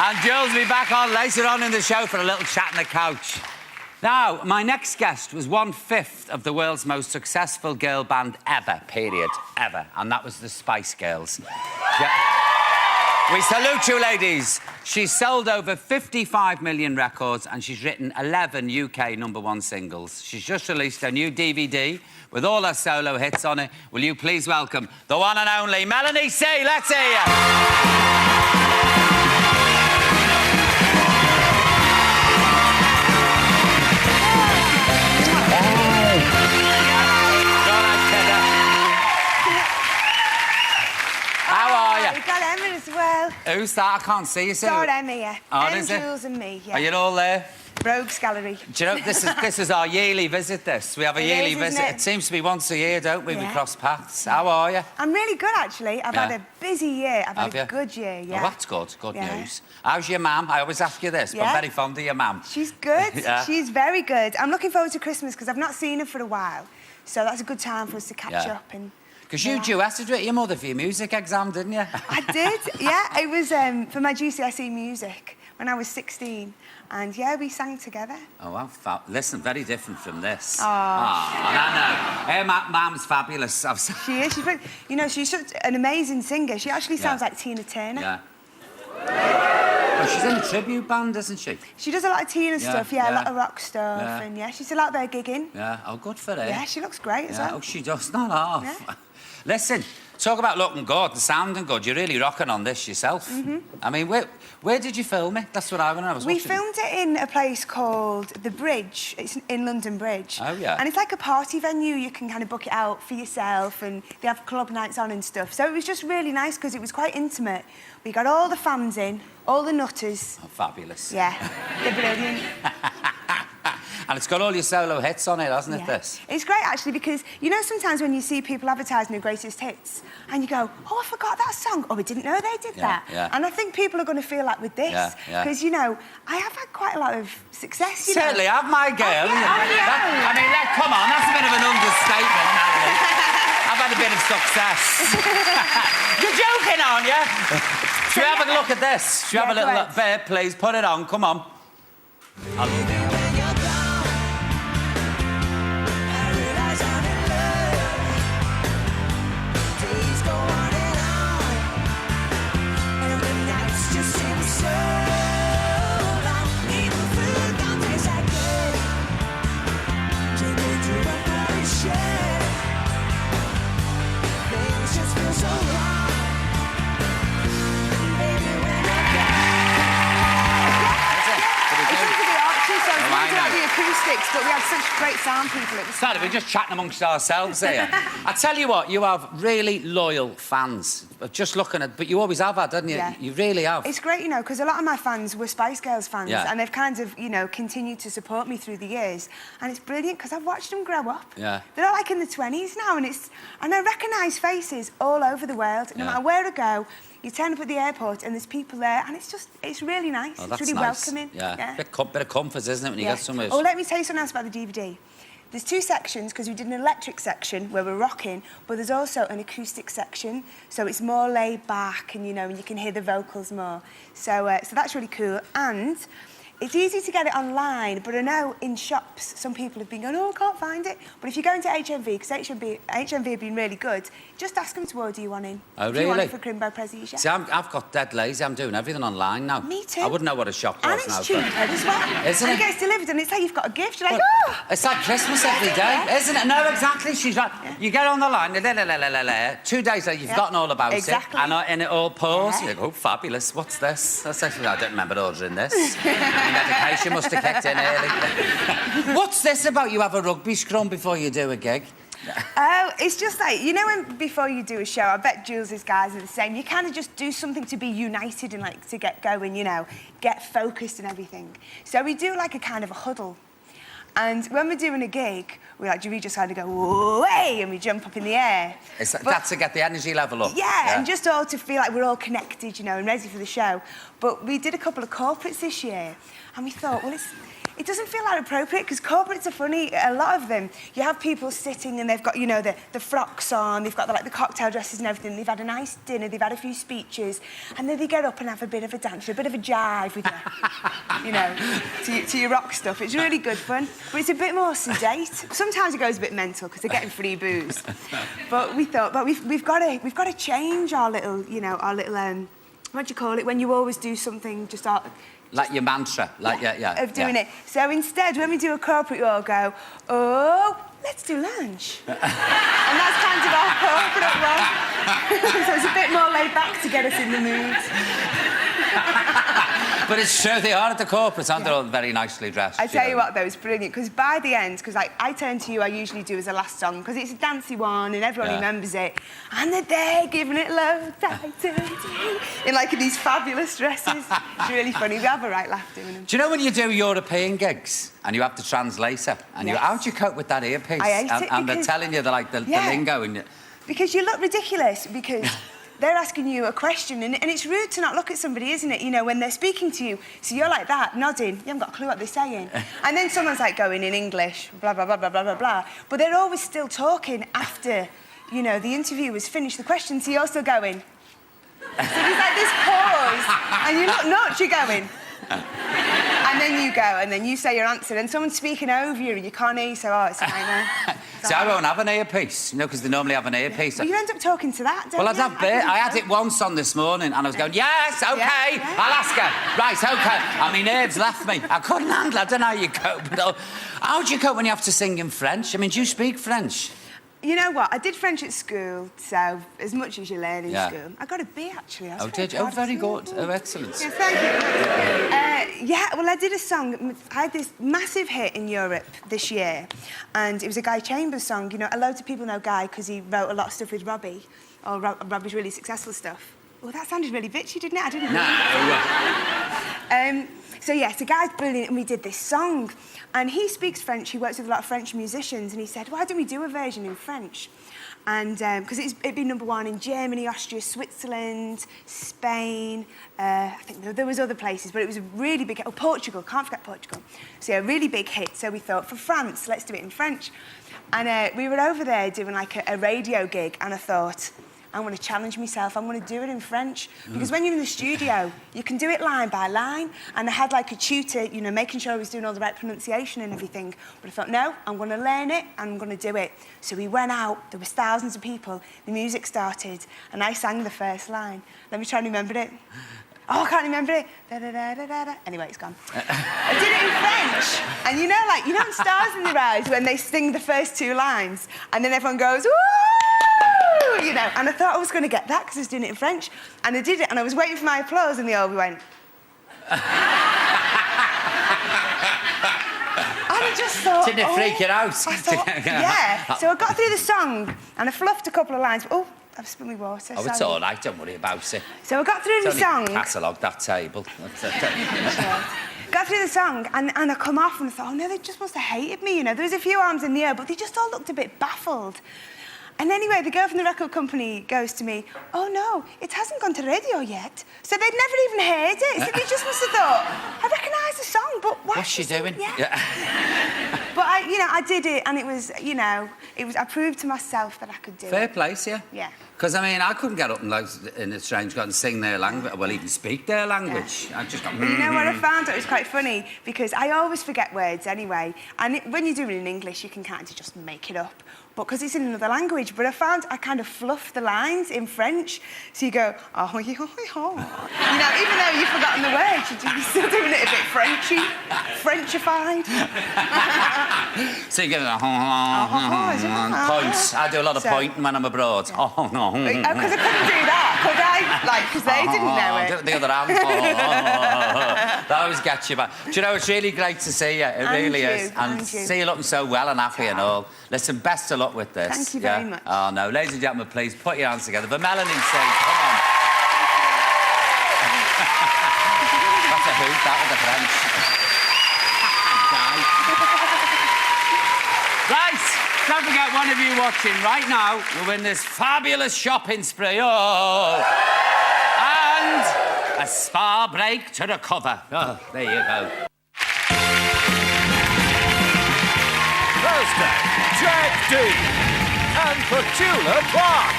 And Jules will be back on later on in the show for a little chat on the couch. Now, my next guest was 1/5 of the world's most successful girl band ever, period, ever. And that was the Spice Girls. We salute you, ladies. She's sold over 55 million records and she's written 11 UK #1 singles. She's just released a new DVD with all her solo hits on it. Will you please welcome the one and only Melanie C. Let's hear you. Well, who's that? I can't see you. Sorry, I'm here. Oh, is it? Jules and me, yeah. Are you all there? Rogues Gallery. Do you know, this is our yearly visit, this. We have a yearly visit. It seems to be once a year, don't we? Yeah. We cross paths. How are you? I'm really good, actually. I've had a busy year. I've had a good year, yeah. Oh, that's good. Good news. How's your mum? I always ask you this, but I'm very fond of your mum. She's good. She's very good. I'm looking forward to Christmas because I've not seen her for a while. So that's a good time for us to catch up and... Because you duetted with your mother for your music exam, didn't you? I did, yeah. It was for my GCSE music when I was 16. And, yeah, we sang together. Oh, well, listen, very different from this. Oh. I know. Her mum's fabulous. She is. You know, she's such an amazing singer. She actually sounds like Tina Turner. Yeah. Well, she's in a tribute band, isn't she? She does a lot of Tina stuff, a lot of rock stuff. Yeah. And, she's still out there gigging. Yeah, oh, good for her. Yeah, she looks great as well. Oh, she does, not half. Yeah. Listen, talk about looking good and sounding good. You're really rocking on this yourself. I mean, where did you film it? That's what I want to know. We filmed it in a place called The Bridge. It's in London Bridge. Oh, yeah. And it's like a party venue. You can kind of book it out for yourself and they have club nights on and stuff. So it was just really nice because it was quite intimate. We got all the fans in, all the nutters. Oh, fabulous. Yeah, they're brilliant. And it's got all your solo hits on it, hasn't it, this? It's great, actually, because, you know, sometimes when you see people advertising their greatest hits, and you go, oh, I forgot that song, oh, I didn't know they did that. Yeah. And I think people are going to feel like with this, because, you know, I have had quite a lot of success, you Certainly have, my girl. I mean, come on, that's a bit of an understatement, Melanie. I've had a bit of success. You're joking, aren't you? Should we have a look at this? Should we have a little look? Bear, please, put it on, come on. But we had such great sound people at the time. We're just chatting amongst ourselves here. I tell you what, you have really loyal fans. Just looking at... But you always have had, haven't you? Yeah. You really have. It's great, you know, because a lot of my fans were Spice Girls fans and they've kind of, you know, continued to support me through the years. And it's brilliant because I've watched them grow up. Yeah. They're all like in the 20s now and I recognise faces all over the world. No matter where I go, you turn up at the airport and there's people there and it's really nice. Oh, it's really welcoming. Yeah. Bit of comfort, isn't it, when you get somewhere? Oh, let me tell you something else about the DVD. There's two sections, because we did an electric section where we're rocking, but there's also an acoustic section, so it's more laid back and, you know, and you can hear the vocals more. So that's really cool. And it's easy to get it online, but I know in shops some people have been going, oh, I can't find it. But if you go into HMV, because HMV have been really good, just ask them to order you one in. Oh, really? If you want it for Crimbo Prezzies, See, I've got dead lazy. I'm doing everything online now. Me too. I wouldn't know what a shop was now. And it's cheaper as well. Isn't it? And it gets delivered and it's like you've got a gift. You're like, oh! It's like Christmas every day, isn't it? No, exactly. She's right. You get on the line, 2 days later, you've forgotten all about it. And it all pours. You go, oh, fabulous. What's this? I don't remember ordering this. Medication must have kicked in early. What's this about you have a rugby scrum before you do a gig? Oh, it's just like, you know when before you do a show, I bet Jules' guys are the same, you kind of just do something to be united and like to get going, you know, get focused and everything. So we do like a kind of a huddle. And when we're doing a gig, we just kind of go, way, and we jump up in the air. That's to get the energy level up. Yeah, and just all to feel like we're all connected, you know, and ready for the show. But we did a couple of corporates this year, and we thought, well, it doesn't feel that appropriate because corporates are funny. A lot of them, you have people sitting and they've got, you know, the frocks on, they've got the cocktail dresses and everything. They've had a nice dinner, they've had a few speeches, and then they get up and have a bit of a dance, a bit of a jive with you, you know, to your rock stuff. It's really good fun, but it's a bit more sedate. Sometimes it goes a bit mental because they're getting free booze. But we thought, but we've got to change our little, you know, what do you call it when you always do something just out. Like your mantra, like, yeah. Of doing it. So instead, when we do a corporate, we all go, oh, let's do lunch. And that's kind of our corporate one. So it's a bit more laid back to get us in the mood. But it's true, they are at the corporates, aren't they? All very nicely dressed. I tell you what, though, it's brilliant, because by the end, because I Turn to You, I usually do as a last song, because it's a dancey one and everyone remembers it. And they're there giving it love, in like these fabulous dresses. It's really funny. We have a right laugh doing them. Do you know when you do European gigs and you have the translator and how do you cope with that earpiece? I hate it and they're telling you the lingo and because you look ridiculous because they're asking you a question and it's rude to not look at somebody, isn't it? You know, when they're speaking to you. So you're like that, nodding. You haven't got a clue what they're saying. And then someone's like going in English, blah, blah, blah, blah, blah, blah, blah. But they're always still talking after, you know, the interview has finished the question, so you're still going. So there's like this pause, and you look nuts, you're going. And then you go, and then you say your answer, and someone's speaking over you, and you can't hear, so it's a nightmare. See, I won't have an earpiece, you know, because they normally have an earpiece. Well, you end up talking to that, don't you? Well, I had it once on this morning, and I was going, yes, OK, I'll ask her. Right, OK. And my nerves left me. I couldn't handle it. I don't know how you cope. But how do you cope when you have to sing in French? I mean, do you speak French? You know what? I did French at school, so as much as you learn in school. I got a B, actually. Did you? Oh, very good. Oh, excellent. Yeah, thank you. Well, I did a song. I had this massive hit in Europe this year, and it was a Guy Chambers song. You know, loads of people know Guy because he wrote a lot of stuff with Robbie, or Robbie's really successful stuff. Well, that sounded really bitchy, didn't it? I didn't know. So, yeah, so Guy's brilliant, and we did this song. And he speaks French, he works with a lot of French musicians, and he said, why don't we do a version in French? And because it'd been #1 in Germany, Austria, Switzerland, Spain, I think there was other places, but it was a really big hit. Oh, Portugal, can't forget Portugal. So, yeah, a really big hit. So we thought, for France, let's do it in French. And we were over there doing, like, a radio gig, and I thought, I want to challenge myself. I'm going to do it in French. Because when you're in the studio, you can do it line by line. And I had, like, a tutor, you know, making sure I was doing all the right pronunciation and everything. But I thought, no, I'm going to learn it and I'm going to do it. So we went out. There was thousands of people. The music started. And I sang the first line. Let me try and remember it. Oh, I can't remember it. Da-da-da-da-da-da. Anyway, it's gone. I did it in French. And you know, like, you know in Stars in Their Eyes when they sing the first 2 lines and then everyone goes, woo! You know, and I thought I was going to get that because I was doing it in French. And I did it, and I was waiting for my applause, and they all went... And I just thought... Didn't it freak you out? I thought, yeah. So I got through the song, and I fluffed a couple of lines. Oh, I've spilled my water. Oh, it's all right, don't worry about it. So I got through the song... catalogue that table. Got through the song, and I come off, and I thought, oh, no, they just must have hated me, you know. There was a few arms in the air, but they just all looked a bit baffled. And anyway, the girl from the record company goes to me, oh, no, it hasn't gone to radio yet. So they'd never even heard it. So they just must have thought, I recognise the song, but what's she doing? Yeah. But, I did it, and it was, I proved to myself that I could do it. Fair place, yeah. Yeah. Because, I mean, I couldn't get up and, like, in a strange crowd and sing their language, well, even speak their language. Yeah. I just got... You know what I found? It was quite funny, because I always forget words anyway. And when you do it in English, you can kind of just make it up. But because it's in another language. But I found I kind of fluff the lines in French. So you go, oh, you know, even though you've forgotten the words, you're still doing it a bit Frenchy, Frenchified. So you give it a points. I do a lot of pointing when I'm abroad. Yeah. Oh, no. Because I couldn't do that, could I? Like, because they didn't know it. The other hand. That always gets you back. Do you know, it's really great to see you. It really is. And see you looking so well and happy and all. Listen, best of luck with this. Thank you very much. Oh, no. Ladies and gentlemen, please put your hands together for Melanie. Say, come on. That's a hoot, that was a French. Right, don't forget, one of you watching right now will win this fabulous shopping spree. Oh! And a spa break to recover. Oh, there you go. Thursday, Jack D and Petula Clark.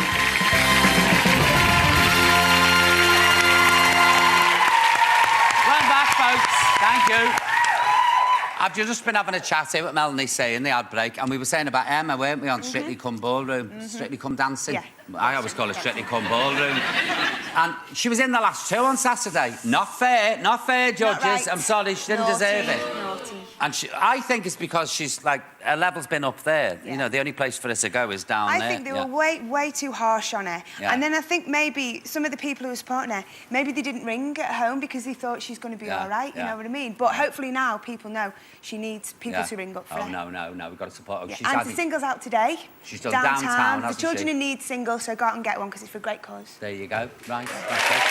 Welcome back, folks. Thank you. I've just been having a chat here with Melanie saying the ad break, and we were saying about Emma, weren't we, on Strictly Come Ballroom? Strictly Come Dancing? Yeah. I always call it Strictly Come Ballroom. And she was in the last two on Saturday. Not fair, judges. right. I'm sorry, she didn't Naughty, deserve it. Naughty. And I think it's because she's, like, her level's been up there. Yeah. You know, the only place for her to go is down there. I think they were way too harsh on her. Yeah. And then I think maybe some of the people who were supporting her, maybe they didn't ring at home because they thought she's going to be all right, you know what I mean? But hopefully now people know she needs people to ring up for her. Oh, no, we've got to support her. Yeah. She's And had the single's out today. She's done Downtown, The hasn't Children she? in Need single, so go out and get one because it's for a great cause. There you go. Right, that's it.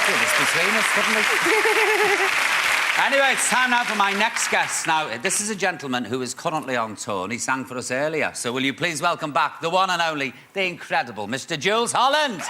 Do this between us, couldn't we? Anyway, it's time now for my next guest. Now, this is a gentleman who is currently on tour, and he sang for us earlier. So will you please welcome back the one and only, the incredible Mr. Jules Holland.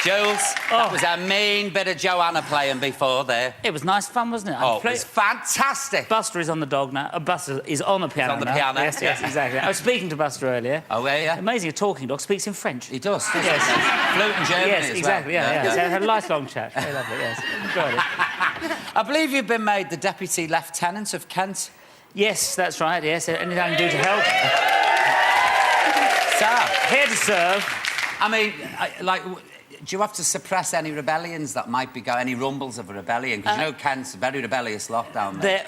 Jules, that was a mean bit of Joanna playing before there. It was nice fun, wasn't it? Oh, it was fantastic. Buster is on the dog now. Buster is on the piano on the now. piano, Yes, yeah. exactly. I was speaking to Buster earlier. Oh, yeah? Amazing, a talking dog speaks in French. He does. Yes. Fluent in German Yes, as exactly, well. yeah. So I had a lifelong chat. Very lovely, yes. Enjoyed it. I believe you've been made the Deputy Lieutenant of Kent. Yes, that's right, yes. Anything I can do to help. So, Here to serve. I mean, do you have to suppress any rebellions that might be any rumbles of a rebellion? Because you know Kent's a very rebellious lot down there.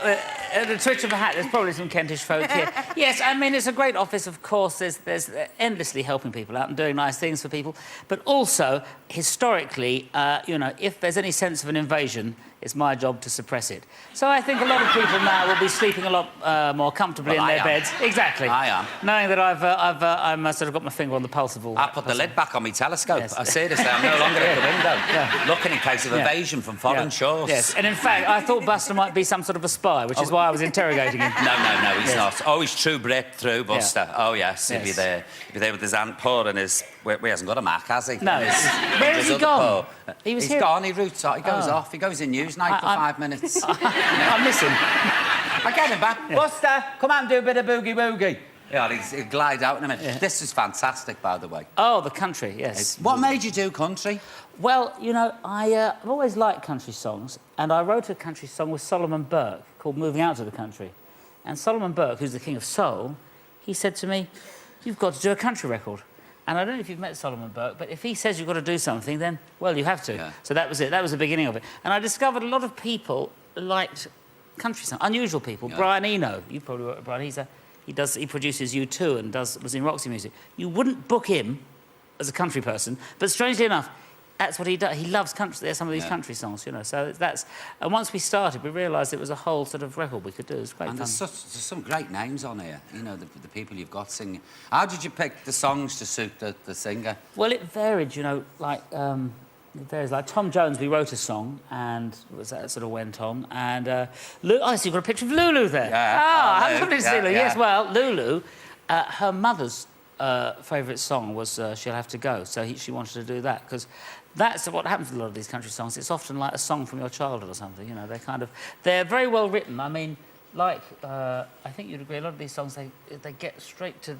At the twitch of a hat, there's probably some Kentish folk here. Yes, I mean, it's a great office, of course. There's endlessly helping people out and doing nice things for people. But also, historically, you know, if there's any sense of an invasion, it's my job to suppress it. So I think a lot of people now will be sleeping a lot more comfortably in their beds. Exactly. I am. Knowing that I'm sort of got my finger on the pulse of all. I put the lid back on my telescope. Yes. I seriously, I'm no longer at the window, looking in case of invasion from foreign shores. Yes, and in fact, I thought Buster might be some sort of a spy, which is why I was interrogating him. No, he's not. Oh, he's true Brit through Buster. Yeah. Oh, yes, he'll be there. He'll be there with his hand paw and his... Well, he hasn't got a Mac, has he? No. Where has he gone? He's gone, he roots out, he goes off. He goes in news night for 5 minutes. I miss him. I get him back. Yeah. Buster, come out and do a bit of boogie-woogie. Yeah, he'll glide out in a minute. Yeah. This is fantastic, by the way. Oh, the country, yes. What made you do country? Well, you know, I've always liked country songs, and I wrote a country song with Solomon Burke called Moving Out to the Country. And Solomon Burke, who's the king of soul, he said to me, you've got to do a country record. And I don't know if you've met Solomon Burke, but if he says you've got to do something, then, well, you have to. Yeah. So that was it. That was the beginning of it. And I discovered a lot of people liked country songs, unusual people. Yeah. Brian Eno, you've probably worked with Brian. He produces U2 and was in Roxy Music. You wouldn't book him as a country person, but strangely enough, that's what he does. He loves country. There's some of these country songs, you know. So that's... And once we started, we realised it was a whole sort of record we could do. It was great fun. There's some great names on here, you know, the people you've got singing. How did you pick the songs to suit the singer? Well, it varied, you know, like... it varies. Like Tom Jones, we wrote a song, and that sort of went on. And I see you've got a picture of Lulu there. Yeah. I haven't come to see Lulu. Yes, well, Lulu, her mother's favourite song was "She'll Have to Go," so she wanted to do that because that's what happens with a lot of these country songs. It's often like a song from your childhood or something. You know, they're very well written. I mean, like I think you'd agree. A lot of these songs they get straight to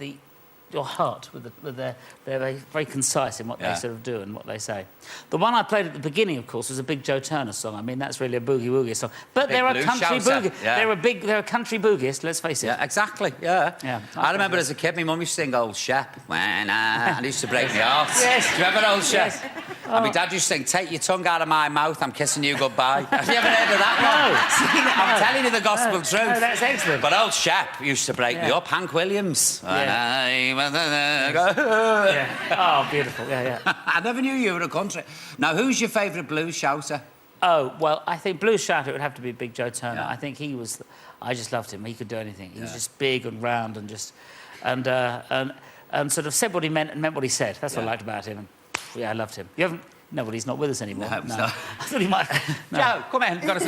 your heart they're very concise in what they sort of do and what they say. The one I played at the beginning, of course, was a big Joe Turner song. I mean, that's really a boogie-woogie song. But there are country boogie. Yeah. There are country boogies, let's face it. Yeah, exactly, yeah. I remember as a kid, my mum used to sing Old Shep. And it used to break my heart. Yes. Do you remember Old Shep? Yes. And my dad used to sing, take your tongue out of my mouth, I'm kissing you goodbye. Have you ever heard of that one? No. I'm telling you the gospel truth. No, that's excellent. But Old Shep used to break me up. Hank Williams. Oh, beautiful. Yeah. I never knew you were a country. Now, who's your favourite blues shouter? Oh, well, I think blues shouter it would have to be Big Joe Turner. Yeah. I think he was... I just loved him. He could do anything. He was just big and round and just... And sort of said what he meant and meant what he said. That's what I liked about him. And, I loved him. You haven't... No, well, he's not with us anymore. No. I thought he might... No. Joe, come in. Got to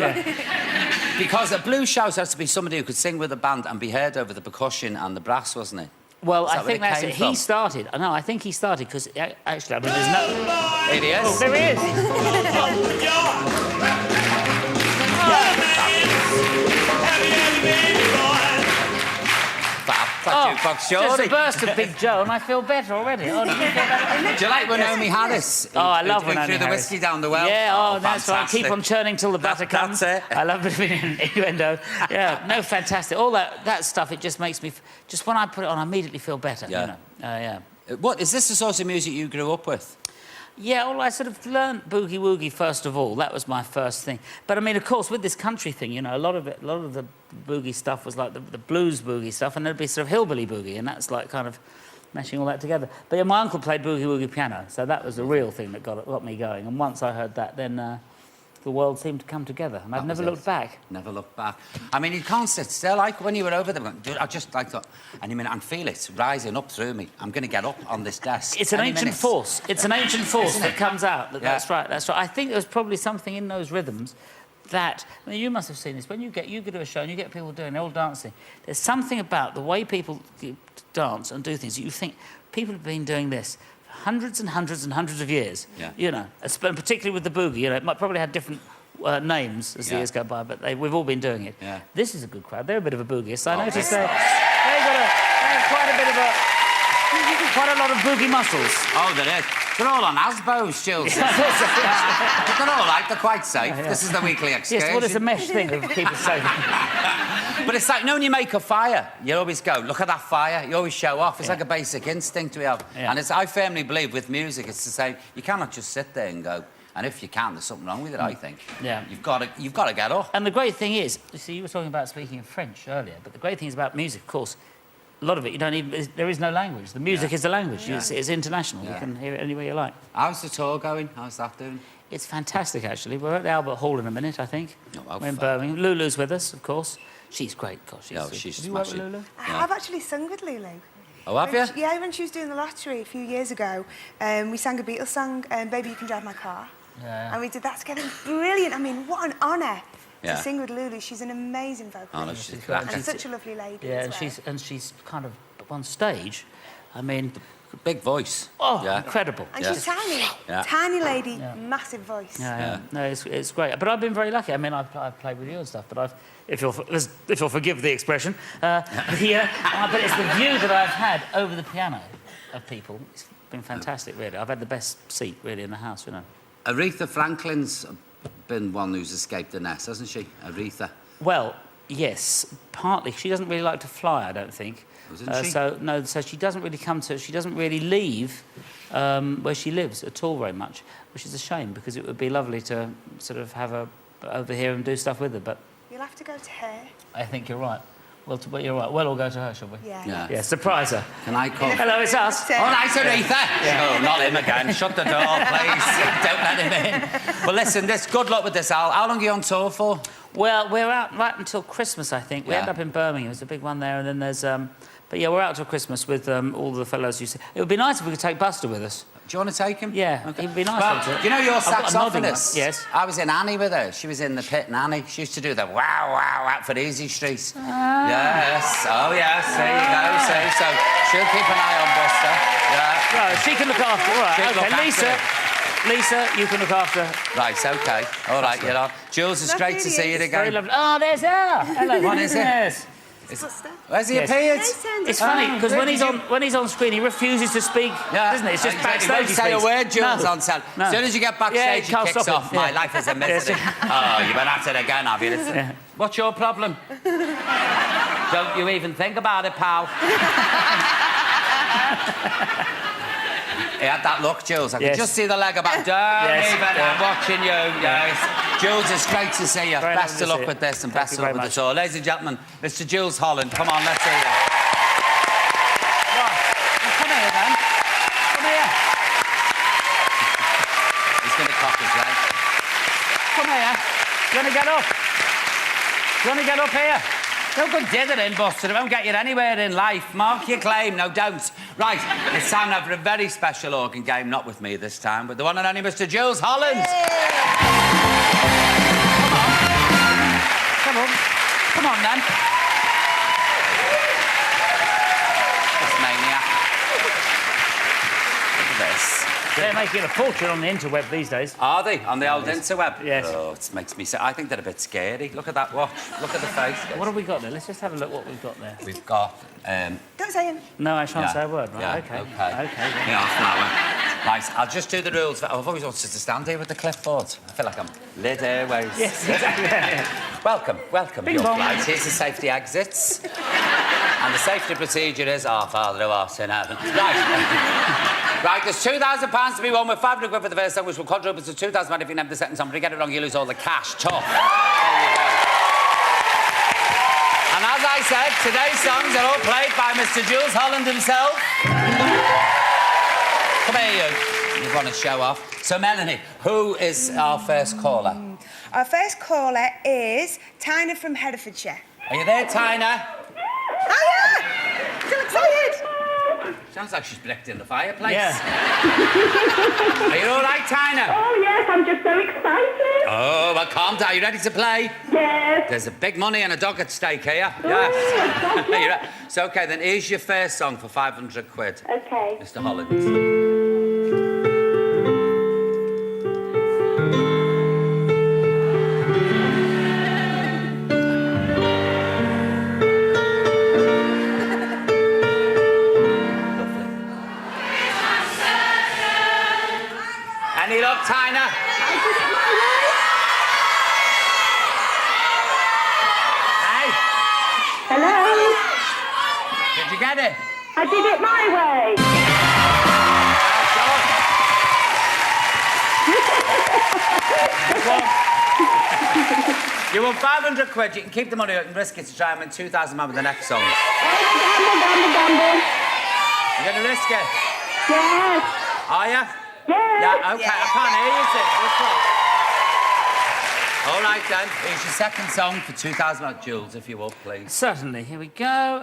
Because a blues shout has to be somebody who could sing with a band and be heard over the percussion and the brass, wasn't it? Well, I where think it that's came it. from? He started. No, I think he started because actually, I mean, there's no. Here he is. Oh, there he is. Jukebox Just a Shorty. burst of Big Joe, and I feel better already. Oh, did you feel better? Do you like Naomi Harris? Oh, I love who when threw the Harris. whiskey down the well. Yeah, oh, that's right. fantastic. Keep on churning till the butter comes. That's it. I love a bit of innuendo. Yeah, no, fantastic. All that stuff, it just makes me... Just when I put it on, I immediately feel better, Yeah. you know. Yeah. What, is this the sort of music you grew up with? Yeah, well, I sort of learned boogie woogie first of all. That was my first thing. But I mean, of course, with this country thing, you know, a lot of the boogie stuff was like the blues boogie stuff, and there'd be sort of hillbilly boogie, and that's like kind of meshing all that together. But yeah, my uncle played boogie woogie piano, so that was the real thing that got me going. And once I heard that, then the world seemed to come together, and I've never looked back. Never looked back. I mean, you can't sit still. Like when you were over there, going, dude, I just like thought, any minute, I can feel it rising up through me. I'm going to get up on this desk. It's an Any ancient minute. force. It's an ancient force that comes out. Yeah. That's right. That's right. I think there was probably something in those rhythms that, I mean, you must have seen this. When you do a show and you get people doing, they're all dancing. There's something about the way people dance and do things that you think people have been doing this for hundreds and hundreds and hundreds of years. Yeah. You know, particularly with the boogie. You know, it might probably had different names as the years go by, but we've all been doing it. Yeah. This is a good crowd. They're a bit of a boogie. I noticed they have quite a bit of quite a lot of boogie muscles. Oh, there is. They're all on Asbos, Jules. They're all right. They're quite safe. Yeah. This is the weekly excursion. Yes, well, it's a mesh thing of keep it safe. But it's like, you know, when you make a fire, you always go, look at that fire. You always show off. It's like a basic instinct we have. Yeah. And I firmly believe with music, it's to say, you cannot just sit there and go, and if you can, there's something wrong with it, I think. Yeah. You've got to get up. And the great thing is, you see, you were talking about speaking in French earlier, but the great thing is about music, of course, a lot of it, there is no language. The music is the language. Yeah. It's international. Yeah. You can hear it any way you like. How's the tour going? How's that doing? It's fantastic, actually. We're at the Albert Hall in a minute, I think. Oh, well, we're in fun. Lulu's with us, of course. She's great. Gosh, She's Have you worked with smashing. Lulu? I've actually sung with Lulu. Oh, have you? Yeah, when she was doing the lottery a few years ago, we sang a Beatles song, Baby You Can Drive My Car. Yeah. And we did that together. Brilliant. I mean, what an honour Yeah. to sing with Lulu. She's an amazing vocalist. Oh, no, she's she's cracking. And such a lovely lady Yeah, as well. and she's kind of on stage. I mean, Big voice. oh, Yeah. incredible. And Yeah. she's tiny. Yeah. Tiny lady, massive voice. Yeah. No, it's great. But I've been very lucky. I mean, I've played with you and stuff, but if you'll forgive the expression, but it's the view that I've had over the piano of people. It's been fantastic, really. I've had the best seat, really, in the house, you know. Aretha Franklin's been one who's escaped the nest, hasn't she? Aretha. Well, yes, partly. She doesn't really like to fly, I don't think. Doesn't she? So she doesn't really she doesn't really leave where she lives at all very much, which is a shame because it would be lovely to sort of have her over here and do stuff with her, but... You'll have to go to her. I think you're right. Well, you're right. We'll all go to her, shall we? Yeah. Yeah, surprise her. Can I call? Hello, it's us. Oh, nice, Aretha. Oh, not him again. Shut the door, please. Don't let him in. Well, listen, good luck with this, Al. How long are you on tour for? Well, we're out right until Christmas, I think. We Yeah. end up in Birmingham. There's a big one there, and then there's... But yeah, we're out till Christmas with all the fellows you see. It would be nice if we could take Buster with us. Do you want to take him? Yeah, Okay. it would be nice. Well, wouldn't it? you know your I've got a nodding one. saxophonist? Yes. I was in Annie with her. She was in the pit in Annie. She used to do the wow, wow out for Easy Street. Yes. Oh, yes. There you go. See, so she'll keep an eye on Buster. Yeah. Right, she can look after... All right, She'll OK, look after Lisa, you can look after... Right, OK. All right, you're on. Jules, it's great to see you Very again. lovely. Oh, there's her. Hello. What is it? Yes. Buster. Where's he Yes. appeared? It's funny because when he's on screen, he refuses to speak, doesn't it? It's just He backstage. won't say a speaks. word, Jules, No. on set. No. As soon as you get Yeah, backstage, he can't he kicks stop it. off. My Yeah. life is a misery. Oh, you've been at it again, have you? Yeah. What's your problem? Don't you even think about it, pal. He had that look, Jules. I Yes. could just see the leg about. Don't Yes. even. I'm watching you. Yes. Jules, it's great to see you. Very Best lovely of to luck see with you. this and Thank best you of luck very with the tour. Ladies and gentlemen, Mr. Jules Holland. Come on, let's hear you. Right. Come here, then. Come here. He's going to cock his leg. Come here. You want to get up? You want to get up here? No good dithering, Buster. It won't get you anywhere in life. Mark your claim. No, don't. Right, it's time now for a very special organ game. Not with me this time, but the one and only Mr. Jules Holland. Come Come on. Come on, then. This maniac. Look at this. They're making a fortune on the interweb these days. Are they? On the old interweb? Yes. Oh, it makes me sick. I think they're a bit scary. Look at that watch. Look at the face. What have we got there? Let's just have a look what we've got there. We've got... Don't say him. No, I shan't Yeah. say a word, right? Yeah, OK. OK. OK, then. Yeah, right, I'll just do the rules. I've always wanted to stand here with the clipboard. I feel like I'm Lid Airways. Yes, exactly. Yeah. Welcome, Bing your bong. flight. Here's the safety exits. And the safety procedure is our Father who art in heaven. Right. Right, there's £2,000 to be won with £500 for the first song, which will quadruple to £2,000 if you name the second song. But if you get it wrong, you lose all the cash. Tough. There you go. And as I said, today's songs are all played by Mr. Jules Holland himself. Come here, you. You want to show off. So, Melanie, who is our first caller? Our first caller is Tina from Herefordshire. Are you there, Tina? Hiya! Still excited? Sounds like she's blicked in the fireplace. Yeah. Are you all right, Tina? Oh, yes, I'm just so excited. Oh, well, calm down. Are you ready to play? Yes. There's a big money and a dog at stake here. Yes. You're right. So, OK, then here's your first song for £500. Okay. Mr. Holland. Any luck, Tina? Hey, Hello? did you get it? I did it my way. You won £500. You can keep the money and risk it to try and win £2,000 with the next song. Gamble. You going to risk it? Yes. Are you? Yes. Yeah, OK. I can't hear you, sis. What's up? All right, then. Here's your second song for £2,000. Jules, if you will, please. Certainly. Here we go.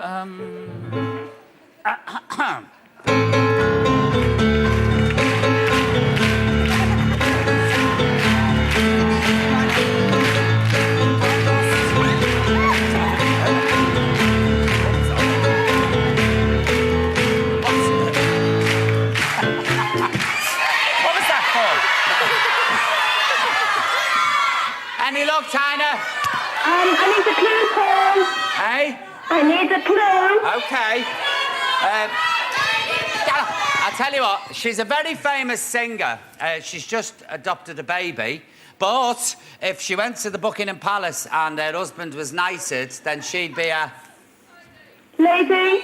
What was that for? Any luck, Tina? I need a clue, Paul. Hey? I need a clue. OK. I'll tell you what, she's a very famous singer. She's just adopted a baby. But if she went to the Buckingham Palace and her husband was knighted, then she'd be a... Lady.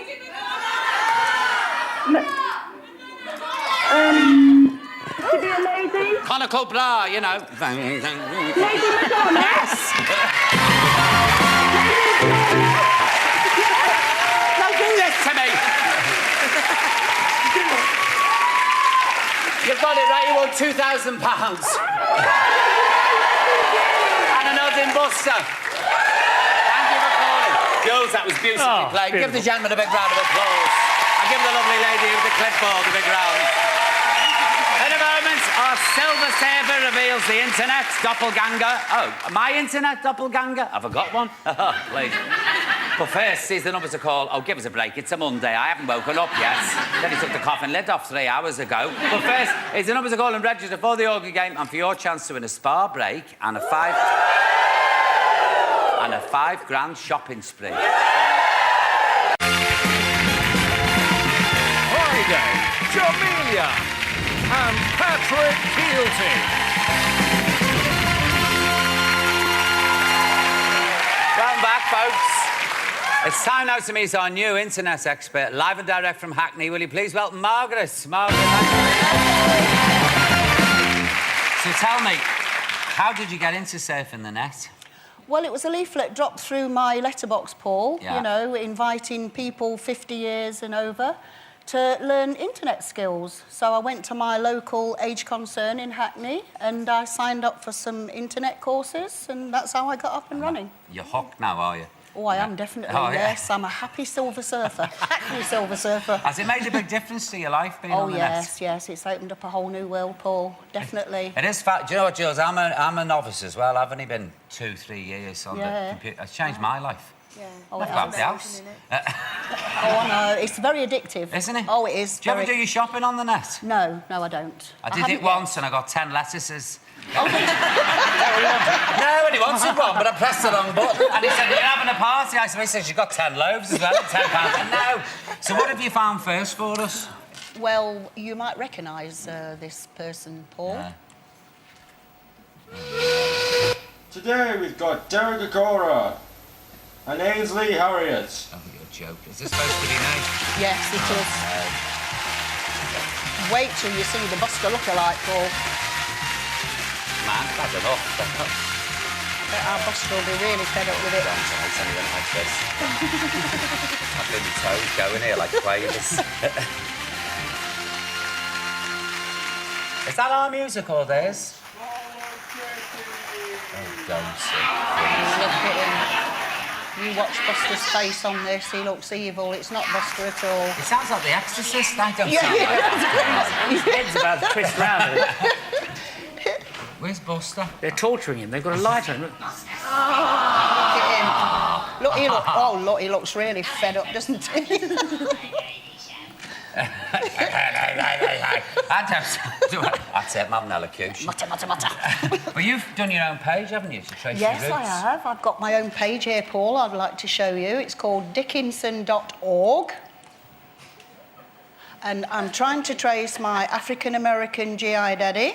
To be a lady. conical bra, you know. Lady Madonna. Yes! Don't do this to me! You've got it right, you won £2,000. And an Odin Buster. Thank you for calling. Jules, that was beautifully played. Give the gentleman a big round of applause. And give the lovely lady with the clipboard a big round. In a moment, our silver saver reveals the internet doppelganger. Oh, my internet doppelganger? Have I got one? Please. But first, here's the number to call. Oh, give us a break. It's a Monday. I haven't woken up yet. Then he took the coffin lid off 3 hours ago. But first, here's the number to call and register for the Organ game and for your chance to win a spa break and a £5 shopping spree. Friday, Jamelia and Patrick Keelty. Welcome back, folks. It's time now to meet our new internet expert, live and direct from Hackney. Will you please welcome Margaret? Margaret, so tell me, how did you get into surfing the net? Well, it was a leaflet dropped through my letterbox, Paul, Yeah. you know, inviting people 50 years and over to learn internet skills. So I went to my local age concern in Hackney and I signed up for some internet courses and that's how I got up and running. You're hooked now, are you? Oh, I am definitely, Oh, yeah. yes. I'm a happy silver surfer. Happy silver surfer. Has it made a big difference to your life being on the net? Yes. It's opened up a whole new world, Paul. Definitely. It is fact. Do you know what, Jules? I'm a novice as well. I've only been 2-3 years on the computer. It's changed my life. Yeah. Oh, Not it about has. the house. Oh, I know. It's very addictive. Isn't it? Oh, it is. Do you ever do your shopping on the net? No, I don't. I did haven't it yet. once and I got 10 lettuces. Oh, did you? No, and he wanted one, but I pressed the wrong button. And he said, "You're having a party." I said, "He says, you've got 10 loaves as well, and £10." No. So what have you found first for us? Well, you might recognise this person, Paul. Yeah. Today we've got Derek Agora and Ainsley Harriet. Oh, you're joking. Is this supposed to be nice? Yes, it is. Wait till you see the Buster lookalike, Paul. Man, that's enough. I bet our Buster will be really fed up with it. Don't tell anyone like this. I've been toes going here like quavers. Is that our music all days? Oh, don't sing. Look at him. You watch Buster's face on this, he looks evil. It's not Buster at all. It sounds like The Exorcist. I don't sound like that. His head's about to twist round. Where's Buster? They're torturing him. They've got a lighter. Look. Look at him. He looks really fed up, doesn't he? That's it, Mam Elocution. Mutter. But you've done your own page, haven't you, to trace your Yes, roots? I have. I've got my own page here, Paul, I'd like to show you. It's called dickinson.org. And I'm trying to trace my African-American GI daddy.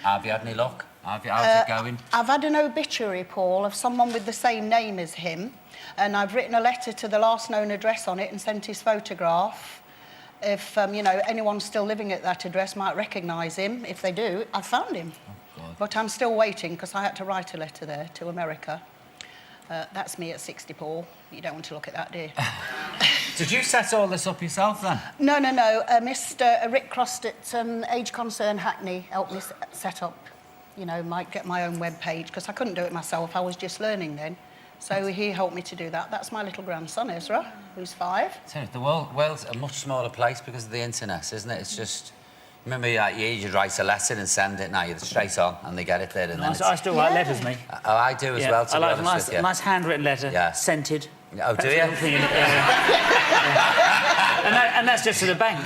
Have you had any luck? How's it going? I've had an obituary, Paul, of someone with the same name as him, and I've written a letter to the last known address on it and sent his photograph. If, anyone's still living at that address might recognise him. If they do, I've found him. Oh, God. But I'm still waiting because I had to write a letter there to America. That's me at 60, Paul. You don't want to look at that, do you? Did you set all this up yourself, then? No. Mr. Rick Crossed at Age Concern Hackney helped me set up, get my own web page because I couldn't do it myself. I was just learning then. So he helped me to do that. That's my little grandson, Ezra, who's 5. So the world's a much smaller place because of the internet, isn't it? It's just... Remember, you'd write a letter and send it. Now you're straight on, and they get it there, and then I still write letters, me. Oh, I do as well, to I be like honest with you. a nice handwritten letter, scented. Oh, do you? Perhaps a little thing in it, and that's just to the bank.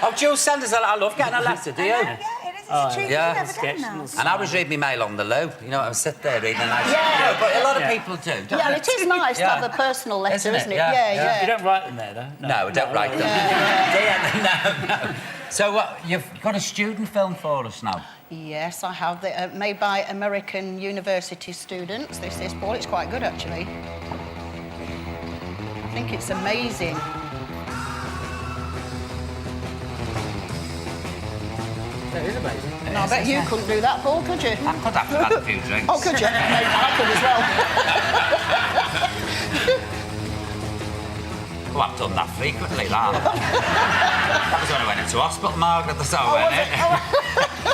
Oh, Jules Sanders, I love getting a letter, do you? Yeah, it is. It's a treat. yeah. You've never done that. And I was reading my mail on the low. I sit there reading a nice... Yeah. But a lot of people do, don't Yeah, they? it is nice to have a personal letter, isn't it? Yeah. You don't write them there, though? No, I don't write them. No. So you've got a student film for us now? Yes, I have. Made by American university students. This is, Paul. It's quite good, actually. I think it's amazing. That is amazing. And I bet you couldn't do that, Paul, could you? I could have had a few drinks. Oh, could you? Maybe I could as well. Oh, I've done that frequently, that. That was when I went into hospital, Margaret, that's how I went in.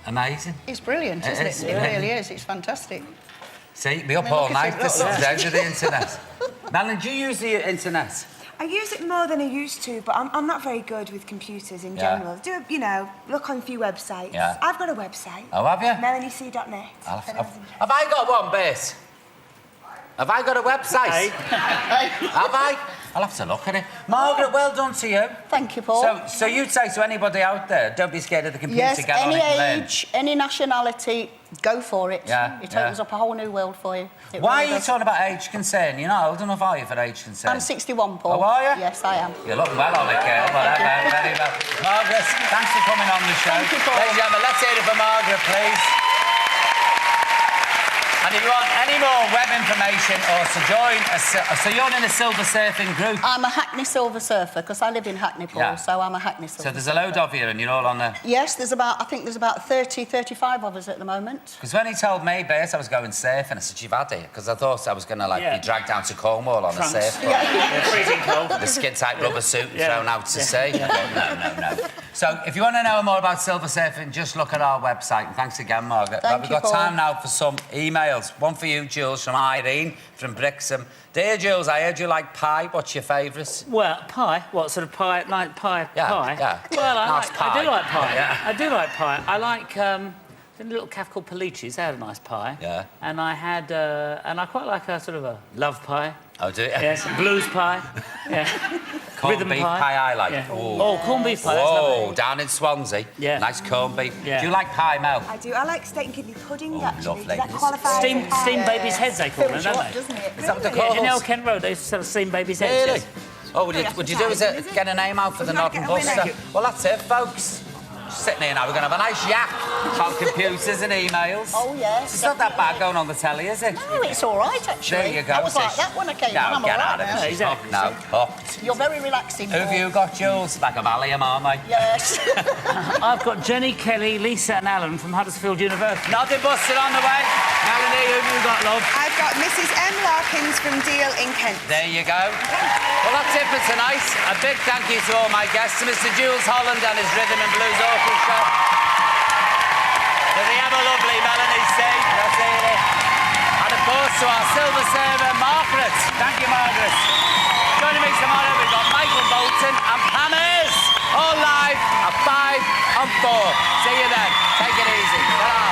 Amazing. It's brilliant, It isn't is, it? It yeah. really is. It's fantastic. See, be up I mean, all look at night it, look. down to the internet. Melanie, do you use the internet? I use it more than I used to, but I'm not very good with computers in Yeah. general. Do, look on a few websites. Yeah. I've got a website. Oh, have you? MelanieC.net. Have I got one, Bess? Have I got a website? Hey. Have I? I'll have to look at it. Margaret, well done to you. Thank you, Paul. So you'd say to anybody out there, don't be scared of the computer, Yes, get on any it and learn. age, any nationality, go for it. Yeah, It yeah. opens up a whole new world for you. It Why really are you does. talking about age concern? You're not old enough, are you, for age concern? I'm 61, Paul. Oh, are you? Yes, I am. You're looking well on it, girl. Whatever, very well. Margaret, thanks for coming on the show. Thank you, Paul. Ladies and gentlemen, let's hear it for Margaret, please. And if you want any more web information or to join so you're in a silver surfing group. I'm a Hackney silver surfer because I live in Hackney, Paul, Yeah. so I'm a Hackney silver So there's a load of you and you're all on the... Yes, I think there's about 30, 35 of us at the moment. Because when he told me, Bert, I was going surfing, I said, you've had it. Because I thought I was going to, be dragged down to Cornwall on Trunks. a surfboard. Yeah, freezing cold. The skin-tight rubber suit thrown out to sea. Yeah. No. So if you want to know more about silver surfing, just look at our website. And thanks again, Margaret. Thank We've you, got Paul. time now for some emails. One for you, Jules, from Irene, from Brixham. Dear Jules, I heard you like pie. What's your favourite? Well, pie. What sort of pie? Like pie? Yeah, pie? yeah. Well, Nice pie. I do like pie. Yeah. I do like pie. I like a little cafe called Polici's. They had a nice pie. Yeah. And I had, and I quite like a sort of a love pie. Oh, do you? Yes, blues pie. Yeah. Corned Rhythm beef pie. pie I like. Yeah. Ooh. Oh, corned beef pie. That's Whoa, lovely. down in Swansea. Yeah. Nice corned beef. Yeah. Do you like pie, Mel? I do. I like steak and kidney pudding, actually. lovely. Does that qualify as a Steamed pie? baby's heads, they call them, Fills don't you up, they? doesn't it? Is that what they're Yeah, called? do you know Kent Road, they used to sell steamed baby's heads. Really? yes. Oh, would you do is get a name out for the Would you Northern like to get a Buster? winner? Well, that's it, folks. Sitting here now, we're going to have a nice yak about computers and emails. Oh, yes. It's not that bad going on the telly, is it? No, it's all right, actually. There you go, I was like Tish. that when I came No, on. I'm get all out right of now. it. Exactly. No, hooked. You're very relaxing, Who have Paul. you got, Jules? Like a Valium, aren't they? Yes. I've got Jenny, Kelly, Lisa and Alan from Huddersfield University. Nothing busted on the way. Melanie, who have you got, love? I've got Mrs. M. Larkins from Deal in Kent. There you go. Well, that's it for tonight. A big thank you to all my guests, to Mr. Jules Holland and his Rhythm and Blues Orchestra. To the ever-lovely Melanie C. That's it. And, of course, to our silver server, Margaret. Thank you, Margaret. Joining me tomorrow, we've got Michael Bolton and Pamers, all live at 5 on 4. See you then. Take it easy. Bye.